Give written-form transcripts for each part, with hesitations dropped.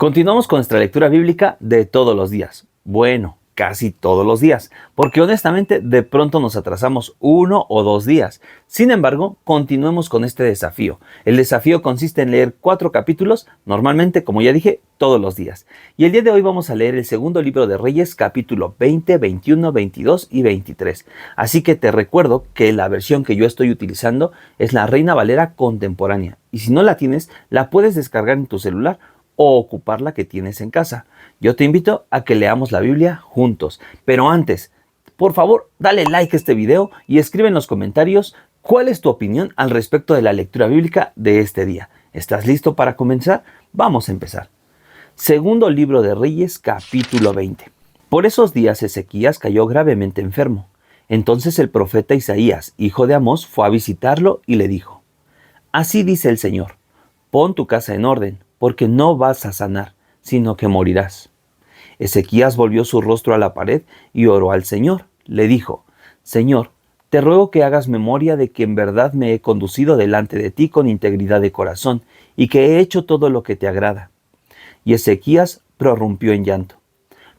Continuamos con nuestra lectura bíblica de todos los días. Bueno, casi todos los días, porque honestamente de pronto nos atrasamos 1 o 2 días. Sin embargo, continuemos con este desafío. El desafío consiste en leer 4 capítulos, normalmente, como ya dije, todos los días. Y el día de hoy vamos a leer el segundo libro de Reyes, capítulo 20, 21, 22 y 23. Así que te recuerdo que la versión que yo estoy utilizando es la Reina Valera contemporánea. Y si no la tienes, la puedes descargar en tu celular o ocupar la que tienes en casa. Yo te invito a que leamos la Biblia juntos. Pero antes, por favor, dale like a este video y escribe en los comentarios cuál es tu opinión al respecto de la lectura bíblica de este día. ¿Estás listo para comenzar? Vamos a empezar. Segundo libro de Reyes, capítulo 20. Por esos días Ezequías cayó gravemente enfermo. Entonces el profeta Isaías, hijo de Amós, fue a visitarlo y le dijo: Así dice el Señor, pon tu casa en orden, porque no vas a sanar, sino que morirás. Ezequías volvió su rostro a la pared y oró al Señor. Le dijo: Señor, te ruego que hagas memoria de que en verdad me he conducido delante de ti con integridad de corazón y que he hecho todo lo que te agrada. Y Ezequías prorrumpió en llanto.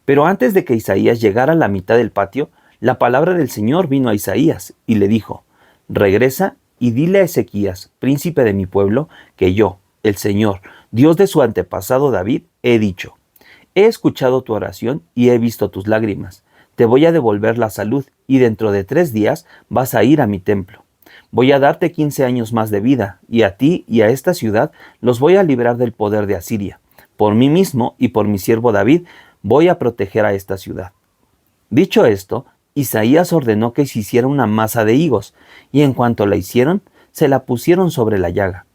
Pero antes de que Isaías llegara a la mitad del patio, la palabra del Señor vino a Isaías y le dijo: Regresa y dile a Ezequías, príncipe de mi pueblo, que yo, el Señor, Dios de su antepasado David, he dicho: He escuchado tu oración y he visto tus lágrimas. Te voy a devolver la salud y dentro de 3 días vas a ir a mi templo. Voy a darte 15 años más de vida y a ti y a esta ciudad los voy a librar del poder de Asiria. Por mí mismo y por mi siervo David voy a proteger a esta ciudad. Dicho esto, Isaías ordenó que se hiciera una masa de higos y en cuanto la hicieron, se la pusieron sobre la llaga.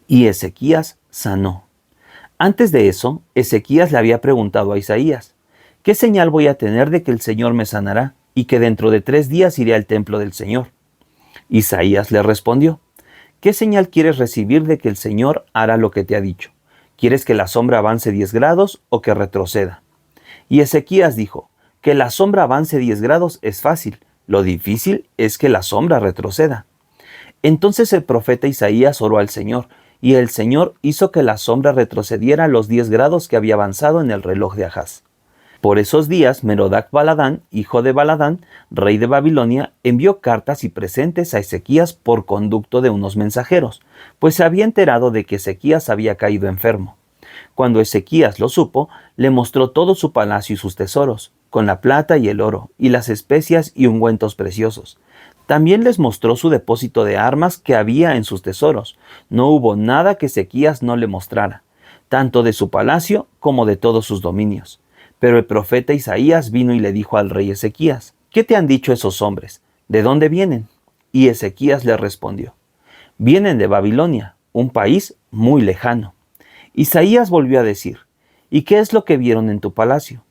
Y Ezequías sanó. Antes de eso, Ezequías le había preguntado a Isaías: ¿qué señal voy a tener de que el Señor me sanará y que dentro de 3 días iré al templo del Señor? Isaías le respondió: ¿qué señal quieres recibir de que el Señor hará lo que te ha dicho? ¿Quieres que la sombra avance 10 grados o que retroceda? Y Ezequías dijo: que la sombra avance 10 grados es fácil, lo difícil es que la sombra retroceda. Entonces el profeta Isaías oró al Señor, y el Señor hizo que la sombra retrocediera los 10 grados que había avanzado en el reloj de Ahaz. Por esos días, Merodach-Baladán, hijo de Baladán, rey de Babilonia, envió cartas y presentes a Ezequías por conducto de unos mensajeros, pues se había enterado de que Ezequías había caído enfermo. Cuando Ezequías lo supo, le mostró todo su palacio y sus tesoros, con la plata y el oro, y las especias y ungüentos preciosos. También les mostró su depósito de armas que había en sus tesoros. No hubo nada que Ezequías no le mostrara, tanto de su palacio como de todos sus dominios. Pero el profeta Isaías vino y le dijo al rey Ezequías: ¿qué te han dicho esos hombres? ¿De dónde vienen? Y Ezequías le respondió: vienen de Babilonia, un país muy lejano. Isaías volvió a decir: ¿y qué es lo que vieron en tu palacio?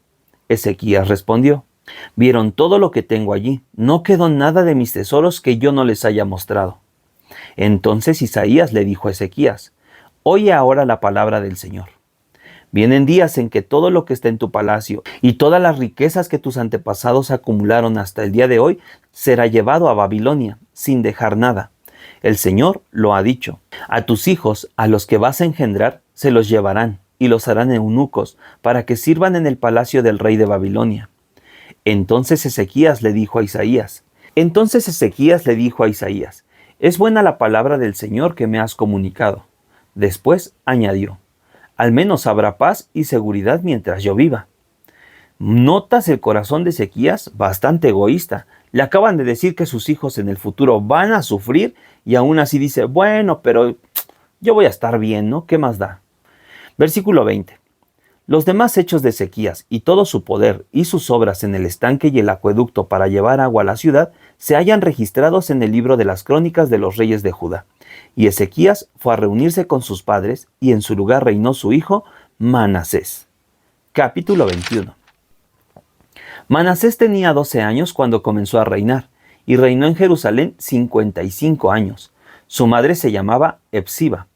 Ezequías respondió: vieron todo lo que tengo allí, no quedó nada de mis tesoros que yo no les haya mostrado. Entonces Isaías le dijo a Ezequías: oye ahora la palabra del Señor. Vienen días en que todo lo que está en tu palacio y todas las riquezas que tus antepasados acumularon hasta el día de hoy será llevado a Babilonia, sin dejar nada. El Señor lo ha dicho: a tus hijos, a los que vas a engendrar, se los llevarán y los harán eunucos para que sirvan en el palacio del rey de Babilonia. Entonces Ezequías le dijo a Isaías: es buena la palabra del Señor que me has comunicado. Después añadió: al menos habrá paz y seguridad mientras yo viva. ¿Notas el corazón de Ezequías? Bastante egoísta. Le acaban de decir que sus hijos en el futuro van a sufrir y aún así dice: bueno, pero yo voy a estar bien, ¿no? ¿Qué más da? Versículo 20. Los demás hechos de Ezequías y todo su poder y sus obras en el estanque y el acueducto para llevar agua a la ciudad se hallan registrados en el libro de las crónicas de los reyes de Judá. Y Ezequías fue a reunirse con sus padres y en su lugar reinó su hijo Manasés. Capítulo 21. Manasés tenía 12 años cuando comenzó a reinar y reinó en Jerusalén 55 años. Su madre se llamaba Hepsiba.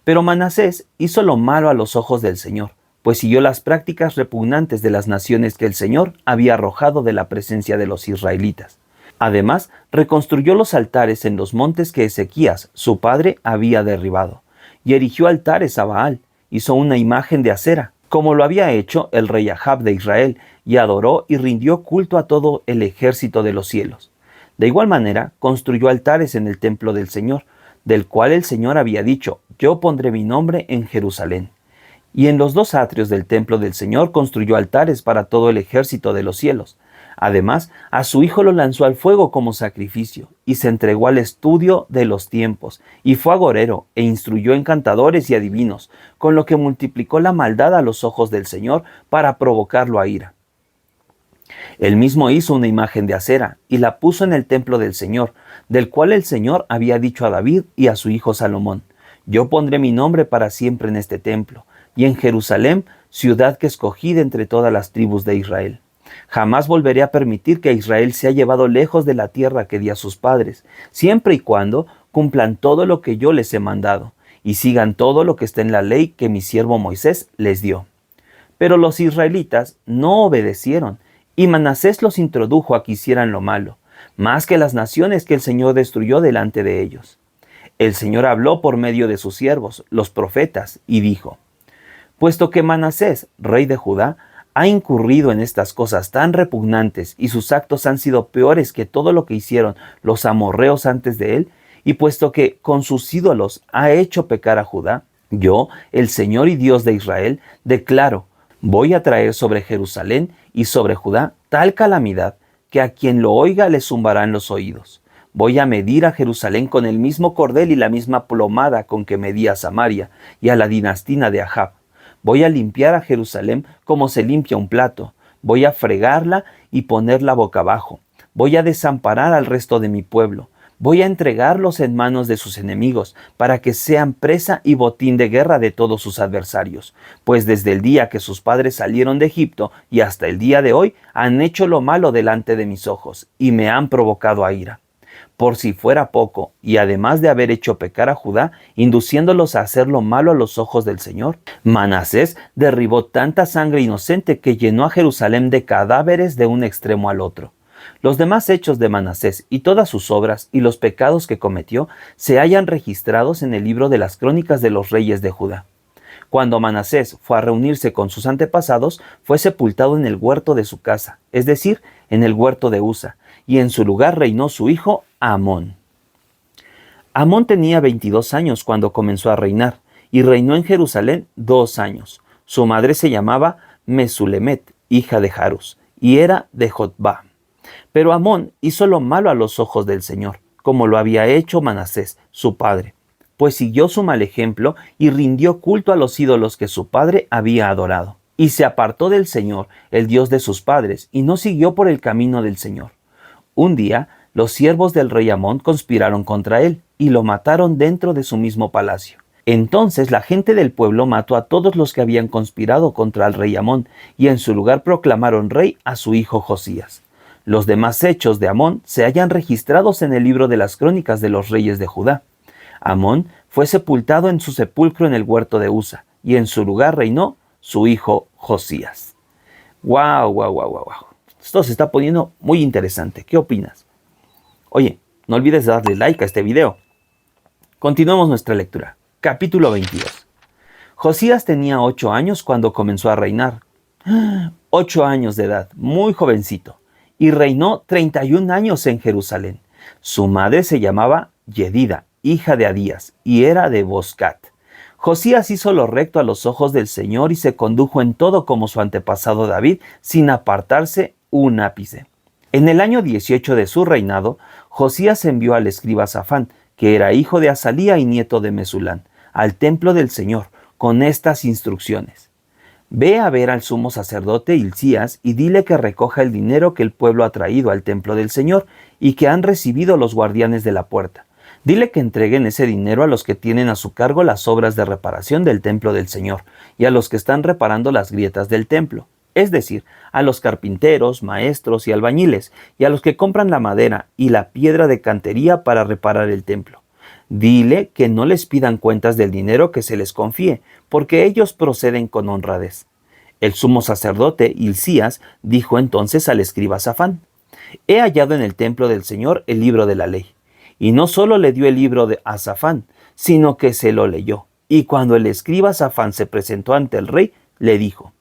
Pero Manasés hizo lo malo a los ojos del Señor, pues siguió las prácticas repugnantes de las naciones que el Señor había arrojado de la presencia de los israelitas. Además, reconstruyó los altares en los montes que Ezequías, su padre, había derribado, y erigió altares a Baal, hizo una imagen de acera, como lo había hecho el rey Ahab de Israel, y adoró y rindió culto a todo el ejército de los cielos. De igual manera, construyó altares en el templo del Señor, del cual el Señor había dicho: yo pondré mi nombre en Jerusalén. Y en los dos atrios del templo del Señor construyó altares para todo el ejército de los cielos. Además, a su hijo lo lanzó al fuego como sacrificio, y se entregó al estudio de los tiempos, y fue agorero, e instruyó encantadores y adivinos, con lo que multiplicó la maldad a los ojos del Señor para provocarlo a ira. Él mismo hizo una imagen de acera, y la puso en el templo del Señor, del cual el Señor había dicho a David y a su hijo Salomón: yo pondré mi nombre para siempre en este templo, y en Jerusalén, ciudad que escogí de entre todas las tribus de Israel. Jamás volveré a permitir que Israel sea llevado lejos de la tierra que di a sus padres, siempre y cuando cumplan todo lo que yo les he mandado, y sigan todo lo que está en la ley que mi siervo Moisés les dio. Pero los israelitas no obedecieron, y Manasés los introdujo a que hicieran lo malo, más que las naciones que el Señor destruyó delante de ellos. El Señor habló por medio de sus siervos, los profetas, y dijo: puesto que Manasés, rey de Judá, ha incurrido en estas cosas tan repugnantes y sus actos han sido peores que todo lo que hicieron los amorreos antes de él, y puesto que con sus ídolos ha hecho pecar a Judá, yo, el Señor y Dios de Israel, declaro: voy a traer sobre Jerusalén y sobre Judá tal calamidad que a quien lo oiga le zumbarán los oídos. Voy a medir a Jerusalén con el mismo cordel y la misma plomada con que medí a Samaria y a la dinastía de Ahab. Voy a limpiar a Jerusalén como se limpia un plato. Voy a fregarla y ponerla boca abajo. Voy a desamparar al resto de mi pueblo. Voy a entregarlos en manos de sus enemigos, para que sean presa y botín de guerra de todos sus adversarios. Pues desde el día que sus padres salieron de Egipto y hasta el día de hoy, han hecho lo malo delante de mis ojos, y me han provocado a ira. Por si fuera poco, y además de haber hecho pecar a Judá, induciéndolos a hacer lo malo a los ojos del Señor, Manasés derribó tanta sangre inocente que llenó a Jerusalén de cadáveres de un extremo al otro. Los demás hechos de Manasés y todas sus obras y los pecados que cometió se hallan registrados en el libro de las crónicas de los reyes de Judá. Cuando Manasés fue a reunirse con sus antepasados, fue sepultado en el huerto de su casa, es decir, en el huerto de Usa, y en su lugar reinó su hijo Amón. Amón tenía 22 años cuando comenzó a reinar, y reinó en Jerusalén 2 años. Su madre se llamaba Mesulemet, hija de Jarus, y era de Jotbá. Pero Amón hizo lo malo a los ojos del Señor, como lo había hecho Manasés, su padre, pues siguió su mal ejemplo y rindió culto a los ídolos que su padre había adorado. Y se apartó del Señor, el Dios de sus padres, y no siguió por el camino del Señor. Un día, los siervos del rey Amón conspiraron contra él, y lo mataron dentro de su mismo palacio. Entonces la gente del pueblo mató a todos los que habían conspirado contra el rey Amón, y en su lugar proclamaron rey a su hijo Josías. Los demás hechos de Amón se hallan registrados en el libro de las crónicas de los reyes de Judá. Amón fue sepultado en su sepulcro en el huerto de Usa, y en su lugar reinó su hijo Josías. ¡Wow, wow, wow, wow, wow! Esto se está poniendo muy interesante. ¿Qué opinas? Oye, no olvides darle like a este video. Continuemos nuestra lectura. Capítulo 22. Josías tenía 8 años cuando comenzó a reinar. 8 años de edad, muy jovencito. Y reinó 31 años en Jerusalén. Su madre se llamaba Yedida, hija de Adías, y era de Boscat. Josías hizo lo recto a los ojos del Señor y se condujo en todo como su antepasado David, sin apartarse un ápice. En el año 18 de su reinado, Josías envió al escriba Safán, que era hijo de Azalía y nieto de Mesulán, al templo del Señor, con estas instrucciones: ve a ver al sumo sacerdote Hilcías y dile que recoja el dinero que el pueblo ha traído al templo del Señor y que han recibido los guardianes de la puerta. Dile que entreguen ese dinero a los que tienen a su cargo las obras de reparación del templo del Señor y a los que están reparando las grietas del templo, es decir, a los carpinteros, maestros y albañiles, y a los que compran la madera y la piedra de cantería para reparar el templo. Dile que no les pidan cuentas del dinero que se les confíe, porque ellos proceden con honradez. El sumo sacerdote Hilcías dijo entonces al escriba Safán: he hallado en el templo del Señor el libro de la ley. Y no solo le dio el libro a Safán, sino que se lo leyó. Y cuando el escriba Safán se presentó ante el rey, le dijo: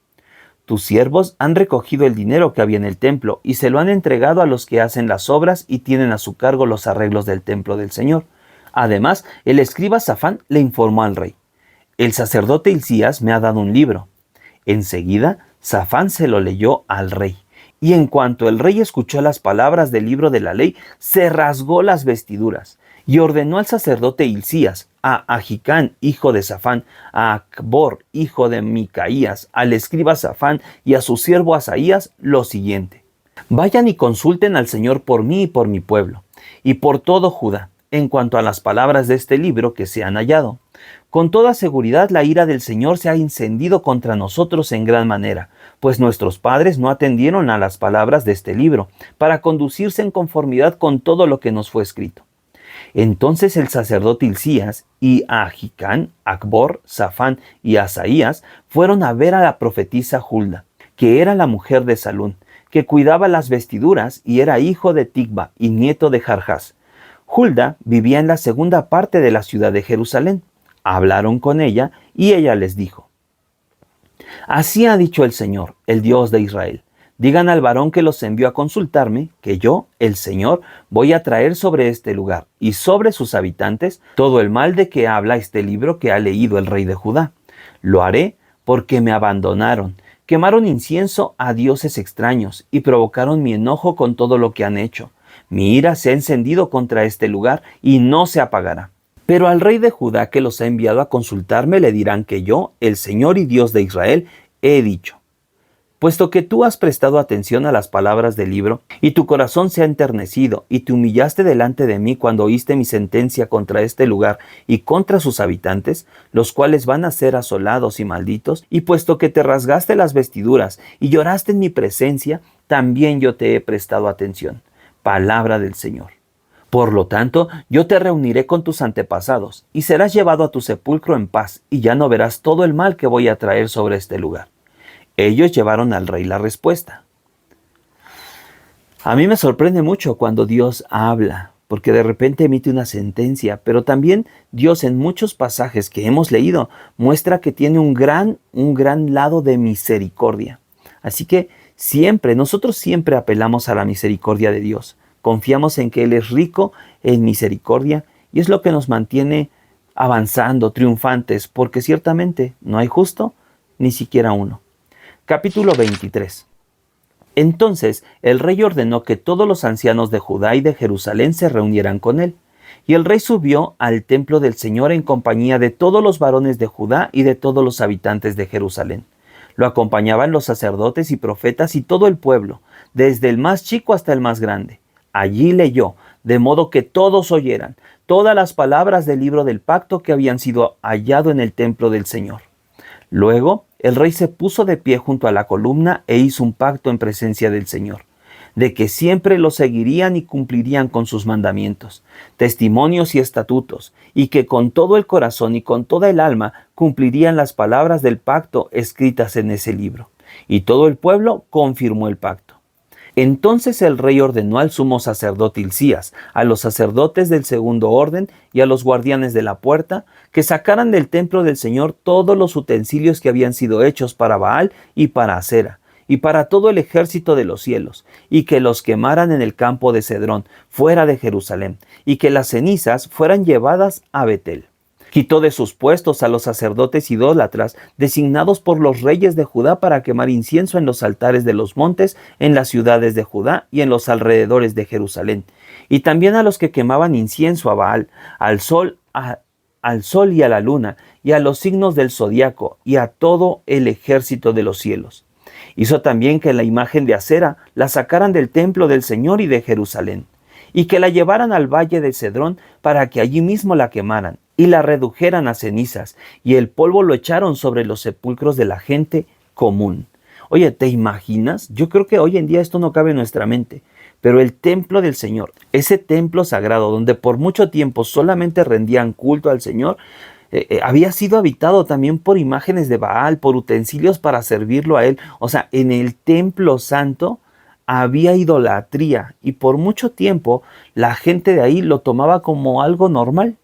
tus siervos han recogido el dinero que había en el templo y se lo han entregado a los que hacen las obras y tienen a su cargo los arreglos del templo del Señor. Además, el escriba Safán le informó al rey: el sacerdote Hilcías me ha dado un libro. Enseguida, Safán se lo leyó al rey. Y en cuanto el rey escuchó las palabras del libro de la ley, se rasgó las vestiduras y ordenó al sacerdote Hilcías, a Ahicam, hijo de Safán, a Acbor, hijo de Micaías, al escriba Safán y a su siervo Asaías lo siguiente: vayan y consulten al Señor por mí y por mi pueblo, y por todo Judá, en cuanto a las palabras de este libro que se han hallado. Con toda seguridad la ira del Señor se ha encendido contra nosotros en gran manera, pues nuestros padres no atendieron a las palabras de este libro, para conducirse en conformidad con todo lo que nos fue escrito. Entonces el sacerdote Hilcías y Ahicam, Acbor, Safán y Asaías fueron a ver a la profetisa Hulda, que era la mujer de Salún, que cuidaba las vestiduras y era hijo de Ticva y nieto de Jarjás. Hulda vivía en la segunda parte de la ciudad de Jerusalén. Hablaron con ella y ella les dijo: así ha dicho el Señor, el Dios de Israel. Digan al varón que los envió a consultarme, que yo, el Señor, voy a traer sobre este lugar y sobre sus habitantes todo el mal de que habla este libro que ha leído el rey de Judá. Lo haré porque me abandonaron, quemaron incienso a dioses extraños y provocaron mi enojo con todo lo que han hecho. Mi ira se ha encendido contra este lugar y no se apagará. Pero al rey de Judá que los ha enviado a consultarme le dirán que yo, el Señor y Dios de Israel, he dicho: puesto que tú has prestado atención a las palabras del libro, y tu corazón se ha enternecido, y te humillaste delante de mí cuando oíste mi sentencia contra este lugar y contra sus habitantes, los cuales van a ser asolados y malditos, y puesto que te rasgaste las vestiduras y lloraste en mi presencia, también yo te he prestado atención. Palabra del Señor. Por lo tanto, yo te reuniré con tus antepasados, y serás llevado a tu sepulcro en paz, y ya no verás todo el mal que voy a traer sobre este lugar. Ellos llevaron al rey la respuesta. A mí me sorprende mucho cuando Dios habla, porque de repente emite una sentencia, pero también Dios en muchos pasajes que hemos leído muestra que tiene un gran lado de misericordia. Así que nosotros siempre apelamos a la misericordia de Dios. Confiamos en que Él es rico en misericordia y es lo que nos mantiene avanzando, triunfantes, porque ciertamente no hay justo, ni siquiera uno. Capítulo 23. Entonces el rey ordenó que todos los ancianos de Judá y de Jerusalén se reunieran con él. Y el rey subió al templo del Señor en compañía de todos los varones de Judá y de todos los habitantes de Jerusalén. Lo acompañaban los sacerdotes y profetas y todo el pueblo, desde el más chico hasta el más grande. Allí leyó, de modo que todos oyeran, todas las palabras del libro del pacto que habían sido hallado en el templo del Señor. Luego, el rey se puso de pie junto a la columna e hizo un pacto en presencia del Señor, de que siempre lo seguirían y cumplirían con sus mandamientos, testimonios y estatutos, y que con todo el corazón y con toda el alma cumplirían las palabras del pacto escritas en ese libro. Y todo el pueblo confirmó el pacto. Entonces el rey ordenó al sumo sacerdote Hilcías, a los sacerdotes del segundo orden y a los guardianes de la puerta, que sacaran del templo del Señor todos los utensilios que habían sido hechos para Baal y para Acera, y para todo el ejército de los cielos, y que los quemaran en el campo de Cedrón, fuera de Jerusalén, y que las cenizas fueran llevadas a Betel. Quitó de sus puestos a los sacerdotes idólatras, designados por los reyes de Judá para quemar incienso en los altares de los montes, en las ciudades de Judá y en los alrededores de Jerusalén, y también a los que quemaban incienso a Baal, al sol y a la luna, y a los signos del zodiaco, y a todo el ejército de los cielos. Hizo también que la imagen de Acera la sacaran del templo del Señor y de Jerusalén, y que la llevaran al valle de Cedrón para que allí mismo la quemaran, y la redujeran a cenizas, y el polvo lo echaron sobre los sepulcros de la gente común. Oye, ¿te imaginas? Yo creo que hoy en día esto no cabe en nuestra mente, pero el templo del Señor, ese templo sagrado donde por mucho tiempo solamente rendían culto al Señor, había sido habitado también por imágenes de Baal, por utensilios para servirlo a él. O sea, en el templo santo había idolatría y por mucho tiempo la gente de ahí lo tomaba como algo normal,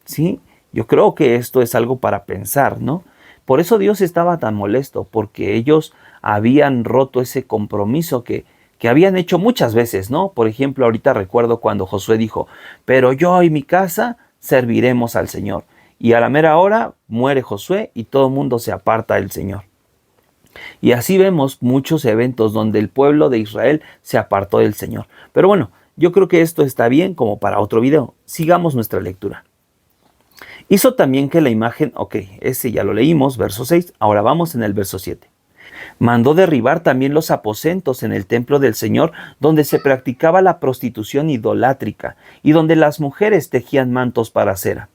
¿sí? Yo creo que esto es algo para pensar, ¿no? Por eso Dios estaba tan molesto, porque ellos habían roto ese compromiso que habían hecho muchas veces, ¿no? Por ejemplo, ahorita recuerdo cuando Josué dijo, pero yo y mi casa serviremos al Señor. Y a la mera hora muere Josué y todo el mundo se aparta del Señor. Y así vemos muchos eventos donde el pueblo de Israel se apartó del Señor. Pero bueno, yo creo que esto está bien como para otro video. Sigamos nuestra lectura. Hizo también que la imagen, ese ya lo leímos, verso 6, ahora vamos en el verso 7. Mandó derribar también los aposentos en el templo del Señor, donde se practicaba la prostitución idolátrica y donde las mujeres tejían mantos para cera.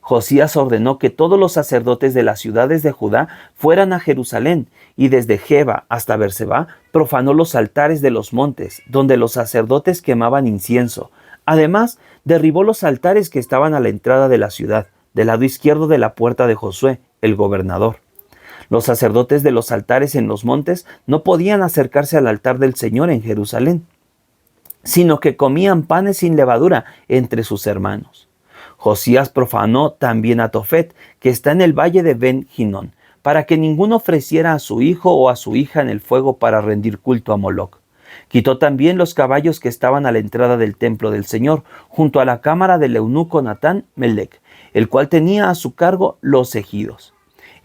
Josías ordenó que todos los sacerdotes de las ciudades de Judá fueran a Jerusalén, y desde Geba hasta Berseba profanó los altares de los montes, donde los sacerdotes quemaban incienso. Además, derribó los altares que estaban a la entrada de la ciudad, del lado izquierdo de la puerta de Josué, el gobernador. Los sacerdotes de los altares en los montes no podían acercarse al altar del Señor en Jerusalén, sino que comían panes sin levadura entre sus hermanos. Josías profanó también a Tofet, que está en el valle de Ben-Hinón, para que ninguno ofreciera a su hijo o a su hija en el fuego para rendir culto a Moloc. Quitó también los caballos que estaban a la entrada del templo del Señor, junto a la cámara del eunuco Natán Melec, el cual tenía a su cargo los ejidos.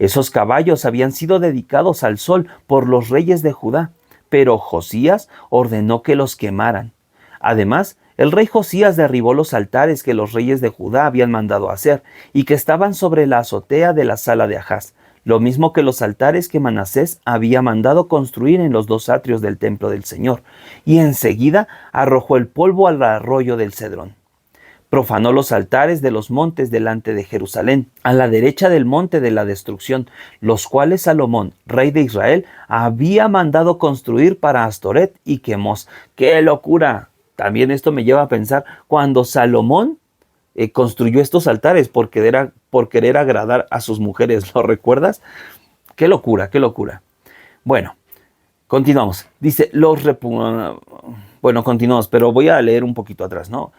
Esos caballos habían sido dedicados al sol por los reyes de Judá, pero Josías ordenó que los quemaran. Además, el rey Josías derribó los altares que los reyes de Judá habían mandado hacer y que estaban sobre la azotea de la sala de Ahaz, lo mismo que los altares que Manasés había mandado construir en los dos atrios del templo del Señor, y enseguida arrojó el polvo al arroyo del Cedrón. Profanó los altares de los montes delante de Jerusalén, a la derecha del monte de la destrucción, los cuales Salomón, rey de Israel, había mandado construir para Astoret y Quemos. ¡Qué locura! También esto me lleva a pensar cuando Salomón construyó estos altares por querer agradar a sus mujeres. ¿Lo recuerdas? ¡Qué locura, qué locura! Bueno, continuamos. Dice, continuamos, pero voy a leer un poquito atrás, ¿no?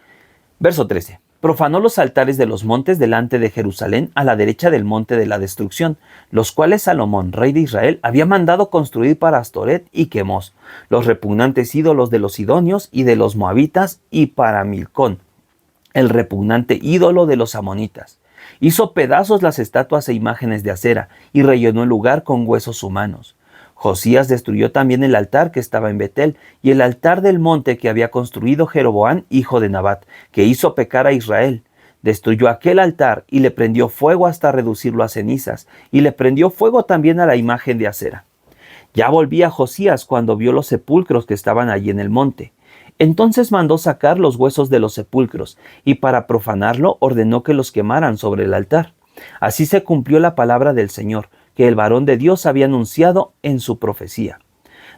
Verso 13. Profanó los altares de los montes delante de Jerusalén a la derecha del monte de la destrucción, los cuales Salomón, rey de Israel, había mandado construir para Astoret y Quemos, los repugnantes ídolos de los sidonios y de los moabitas, y para Milcón, el repugnante ídolo de los amonitas. Hizo pedazos las estatuas e imágenes de acera y rellenó el lugar con huesos humanos. Josías destruyó también el altar que estaba en Betel y el altar del monte que había construido Jeroboam, hijo de Nabat, que hizo pecar a Israel. Destruyó aquel altar y le prendió fuego hasta reducirlo a cenizas, y le prendió fuego también a la imagen de acera. Ya volvía Josías cuando vio los sepulcros que estaban allí en el monte. Entonces mandó sacar los huesos de los sepulcros, y para profanarlo ordenó que los quemaran sobre el altar. Así se cumplió la palabra del Señor, que el varón de Dios había anunciado en su profecía.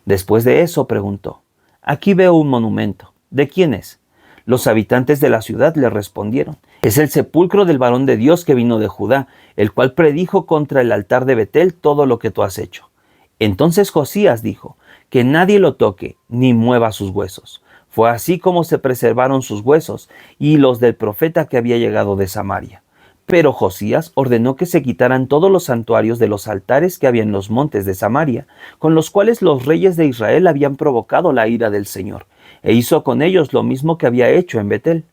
Después de eso preguntó, «Aquí veo un monumento. ¿De quién es?» Los habitantes de la ciudad le respondieron, «Es el sepulcro del varón de Dios que vino de Judá, el cual predijo contra el altar de Betel todo lo que tú has hecho». Entonces Josías dijo, «Que nadie lo toque, ni mueva sus huesos». Fue así como se preservaron sus huesos y los del profeta que había llegado de Samaria. Pero Josías ordenó que se quitaran todos los santuarios de los altares que había en los montes de Samaria, con los cuales los reyes de Israel habían provocado la ira del Señor, e hizo con ellos lo mismo que había hecho en Betel.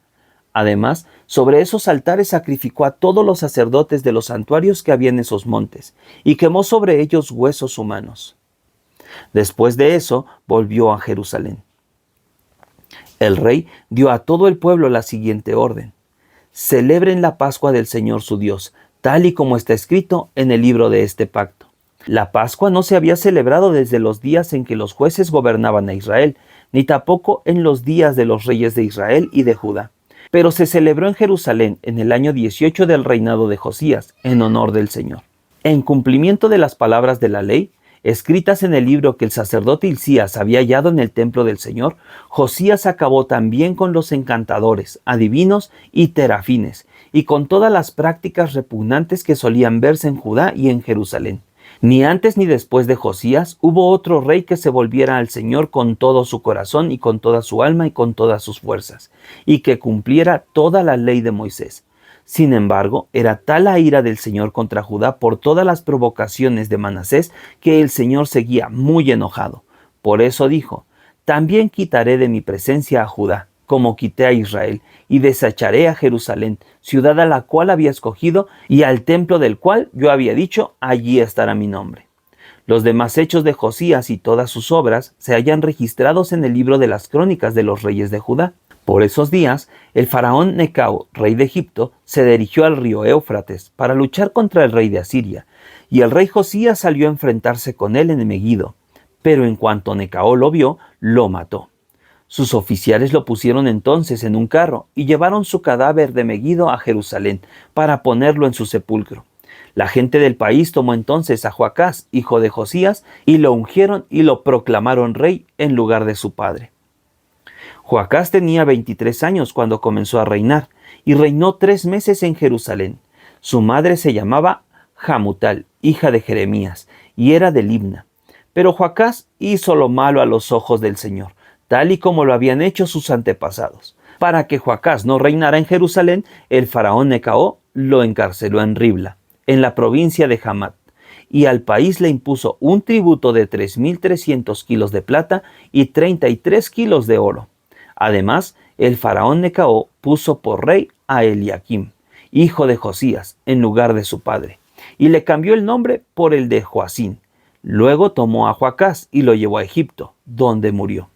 Además, sobre esos altares sacrificó a todos los sacerdotes de los santuarios que había en esos montes, y quemó sobre ellos huesos humanos. Después de eso, volvió a Jerusalén. El rey dio a todo el pueblo la siguiente orden: celebren la Pascua del Señor su Dios, tal y como está escrito en el libro de este pacto. La Pascua no se había celebrado desde los días en que los jueces gobernaban a Israel, ni tampoco en los días de los reyes de Israel y de Judá. Pero se celebró en Jerusalén en el año 18 del reinado de Josías, en honor del Señor. En cumplimiento de las palabras de la ley, escritas en el libro que el sacerdote Hilcías había hallado en el templo del Señor, Josías acabó también con los encantadores, adivinos y terafines, y con todas las prácticas repugnantes que solían verse en Judá y en Jerusalén. Ni antes ni después de Josías hubo otro rey que se volviera al Señor con todo su corazón y con toda su alma y con todas sus fuerzas, y que cumpliera toda la ley de Moisés. Sin embargo, era tal la ira del Señor contra Judá por todas las provocaciones de Manasés que el Señor seguía muy enojado. Por eso dijo: también quitaré de mi presencia a Judá, como quité a Israel, y desecharé a Jerusalén, ciudad a la cual había escogido, y al templo del cual yo había dicho: allí estará mi nombre. Los demás hechos de Josías y todas sus obras se hallan registrados en el libro de las crónicas de los reyes de Judá. Por esos días, el faraón Necao, rey de Egipto, se dirigió al río Éufrates para luchar contra el rey de Asiria, y el rey Josías salió a enfrentarse con él en Megido. Pero en cuanto Necao lo vio, lo mató. Sus oficiales lo pusieron entonces en un carro y llevaron su cadáver de Megido a Jerusalén para ponerlo en su sepulcro. La gente del país tomó entonces a Joacás, hijo de Josías, y lo ungieron y lo proclamaron rey en lugar de su padre. Joacás tenía 23 años cuando comenzó a reinar, y reinó 3 meses en Jerusalén. Su madre se llamaba Hamutal, hija de Jeremías, y era de Libna. Pero Joacás hizo lo malo a los ojos del Señor, tal y como lo habían hecho sus antepasados. Para que Joacás no reinara en Jerusalén, el faraón Necao lo encarceló en Ribla, en la provincia de Hamat, y al país le impuso un tributo de 3.300 kilos de plata y 33 kilos de oro. Además, el faraón Necao puso por rey a Eliakim, hijo de Josías, en lugar de su padre, y le cambió el nombre por el de Joacín. Luego tomó a Joacás y lo llevó a Egipto, donde murió.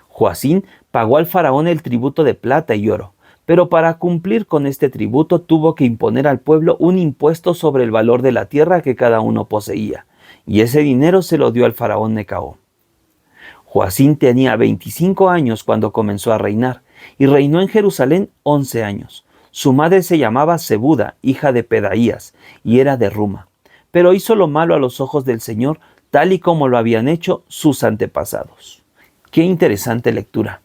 Joacín pagó al faraón el tributo de plata y oro, pero para cumplir con este tributo tuvo que imponer al pueblo un impuesto sobre el valor de la tierra que cada uno poseía, y ese dinero se lo dio al faraón Necao. Joacín tenía 25 años cuando comenzó a reinar, y reinó en Jerusalén 11 años. Su madre se llamaba Zebuda, hija de Pedaías, y era de Ruma. Pero hizo lo malo a los ojos del Señor, tal y como lo habían hecho sus antepasados. Qué interesante lectura.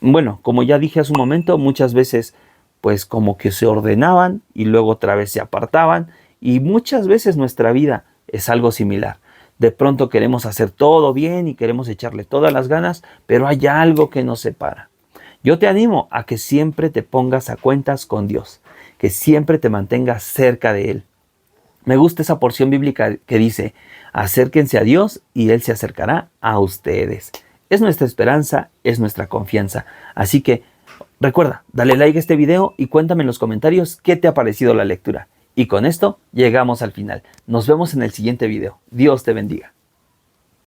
Bueno, como ya dije hace un momento, muchas veces pues como que se ordenaban y luego otra vez se apartaban, y muchas veces nuestra vida es algo similar. De pronto queremos hacer todo bien y queremos echarle todas las ganas, pero hay algo que nos separa. Yo te animo a que siempre te pongas a cuentas con Dios, que siempre te mantengas cerca de Él. Me gusta esa porción bíblica que dice: acérquense a Dios y Él se acercará a ustedes. Es nuestra esperanza, es nuestra confianza. Así que recuerda, dale like a este video y cuéntame en los comentarios qué te ha parecido la lectura. Y con esto llegamos al final. Nos vemos en el siguiente video. Dios te bendiga.